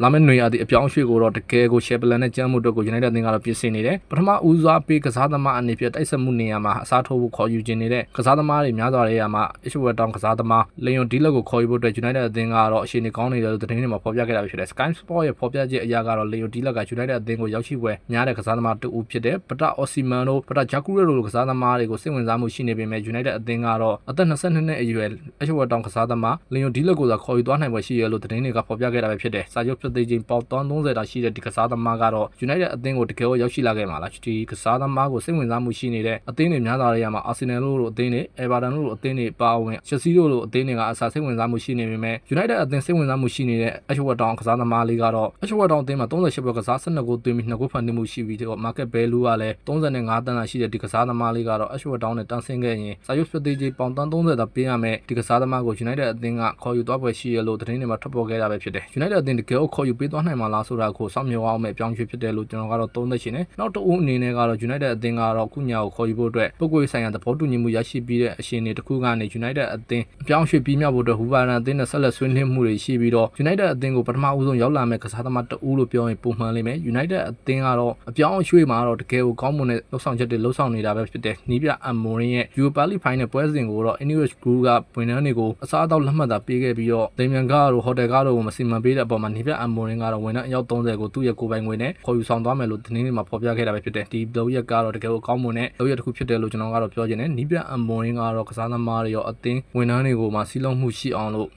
လာမယ့်နေရာဒီအပြောင်းရွှေ့ကိုတော့တကယ်ကိုရှယ်ပလန်နဲ့ကျန်းမှုတို့ကို United အသင်းကတော့ပြင်ဆင်နေတယ်ပထမဦးစားပေးကစားသမားအနေဖြင့်တိုက်ဆက်မှုနေရာမှာအစားထိုးဖို့ခေါ်ယူခြင်းနေတဲ့ကစားသမားတွေများစွာတဲ့နေရာမှာအရှဝက်တောင်ကစားသမားလီယွန်ဒီလက်ကိုခေါ်ယူဖို့အတွက် United အသင်းကတော့အခြေအနေကောင်းနေတယ်လို့သတင်းတွေမှာဖော်ပြခဲ့တာဖြစ်တယ် Sky Sport ရဲ့ဖော်ပြချက်အရကတော့လီယွန်ဒီလက်က United အသင်းကိုရောက်ရှိပွဲများတဲ့ကစားသမားတူဦးဖြစ်တဲ့ပတာအော်စီမန်တို့ပတာဂျာကူရဲတို့လိုကစားသမားတွေကိုစိတ်ဝင်စားမှုရှိနေပေမဲ့ United အသင်းကတော့အသက်22နှစ်အရွယ်အရှဝက်တောင်ကစားသမားလီယွန်ဒီလက်ကိုသာခေါ်ယူသွားနိုင်ပွဲရှိရလို့သတင်းတွေကဖော်ပြခဲ့တာပဲဖြစ်တယ်စာချုပ်ဖြစ်သေးခြင်းပေါက်30တာရှိတဲ့ဒီကစားသမားကတော့ United အသင်းကိုတကယ်ကိုရောက်ရှိလာခဲ့မှာလားဒီကစားသမားကိုစိတ်ဝင်စားမှုရှိနေတဲ့အသင်းတွေများစွာတွေရမှာ Arsenal တို့လိုအသင်းတွေ Everton တို့လိုအသင်းတွေပါဝင် Chelsea တို့လိုအသင်းတွေကအစားစိတ်ဝင်စားမှုရှိနေပေမဲ့ United အသင်းစိတ်ဝင်စားမှုရှိနေတဲ့အရှဝက်တောင်ကစားသမားလေးကတော့အရှဝက်တောင်အသင်းမှာ38ပွဲကစား12ဂိုးသွင်းပြီး2ဂိုးဖန်တီးမှုရှိပြီးတော့ market value ကလည်း35တန်းသာရှိတဲ့ဒီကစားသမားလေးကတော့အရှဝက်တောင်နဲ့တန်းဆင်းခဲ့ရင်စာချုပ်ဖြစ်သေးခြင်းပေါင်30သာပေးရမယ်ဒီကစားသမားကို United အသင်းကခေါ်ယူသွားပွဲရှိရလို့သတင်းတွေမှာထွက်ပေါ်ခဲ့တာပဲဖြစ်တယ် United အသင်းတကယ်ကိုခေါ်ယူပေးသွားနိုင်မှာလားဆိုတာကိုစောင့်မျှော်အောင်မဲ့ပြောင်းရွှေ့ဖြစ်တယ်လို့ကျွန်တော်ကတော့သုံးသပ်ရှင်တယ်နောက်တစ်ဦးအနေနဲ့ကတော့ United အသင်းကတော့ကုညာကိုခေါ်ယူဖို့အတွက်ပုဂ္ဂိုလ်ဆိုင်ရာသဘောတူညီမှုရရှိပြီးတဲ့အရှင်တွေတစ်ခုကနေ United အသင်းအပြောင်းရွှေ့ပြီးမြောက်ဖို့အတွက်ဟူဗာရန်အသင်းနဲ့ဆက်လက်ဆွေးနွေးမှုတွေရှိပြီးတော့ United အသင်းကိုပထမဦးဆုံးရောက်လာမဲ့ကစားသမားတဦးလို့ပြောရင်ပုံမှန်လိမ့်မယ် United အသင်းကတော့အပြောင်းအရွှေ့မှာတော့တကယ်ကိုကောင်းမွန်တဲ့လှုပ်ဆောင်ချက်တွေလှုပ်ဆောင်နေတာပဲဖြစ်တယ်နီးပြအမ်မိုရင်ရဲ့ Europa League Final ပွဲစဉ်ကိုတော့ Ineos Group ကဝန်ထမ်းတွေကိုအစားအသောက်လက်မှတ်သာပေးခဲ့ပြီးတော့ဒိမန်ကားတို့ဟိုတယ်ကားတို့ကိုမစီမံပေးတဲ့အပေါ်မှာနီးပြအမ်မိုရင်ကတော့ဝန်ထမ်းအယောက်30ကိုသူ့ရဲ့ကိုယ်ပိုင်ငွေနဲ့ခေါ်ယူဆောင်သွားမယ်လို့သတင်းတွေမှာဖော်ပြခဲ့တာပဲဖြစ်တယ်ဒီလုပ်ရက်ကတော့တကယ်ကိုကောင်းမွန်တဲ့လုပ်ရက်တစ်ခုဖြစ်တယ်လို့ကျွန်တော်ကတော့ပြောချင်တယ်နီးပြအမ်မိုရင်ကတော့ကစားသမားတွေရောအသင်းဝန်ထမ်းတွေကိုမှစီးလုံးမှုရှိအောင်လို့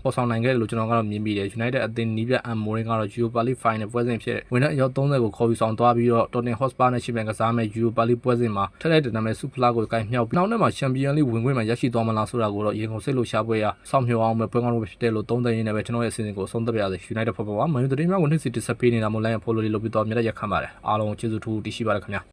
ပေါ်ဆောင်နိုင်ခဲ့တယ်လို့ကျွန်တော်ကတော့မြင်မိတယ် United အသင်းနီးပြအမ်မိုရင်ကတော့ Europa League Final ပွဲစဉ်ဖြစ်ဝန်ထမ်းအယောက်30ကိုခေါ်ယူဆောင်သွားပြီးတော့ Tottenham Hotspur နဲ့ရှင်ပြိုင်ကစားမဲ့ Europa League ပွဲစဉ်မှာထက်တဲ့တနမဲ့ Super ကိုကိုင်မြောက်ပြီးနောက်နေ့မှာ Champions League ဝင်ခွင့်မှာရရှိသွားမလားဆိုတာကိုတော့ရေကုန်စိတ်လို့ရှားပွဲရစောင့်မျှော်အောင်ပဲပွဲကောင်းလို့ဖြစ်တယ်လို့သုံးသပ်ရင်းနဲ့ပဲကျွန်တော်ရဲ့အစီအစဉ်ကိုဆုံးသက်ပါရစေ United ဖော်ပေါ်ပါမန်ယူသတင်းများကိုနေ့စဉ်တင်ဆက်ပေးနေတာမို့ like and follow လေးလုပ်ပြီးတော့မြတ်ရခံပါတယ်အားလုံးကျေးဇူးထူးတင်ရှိပါတယ်ခင်ဗျာ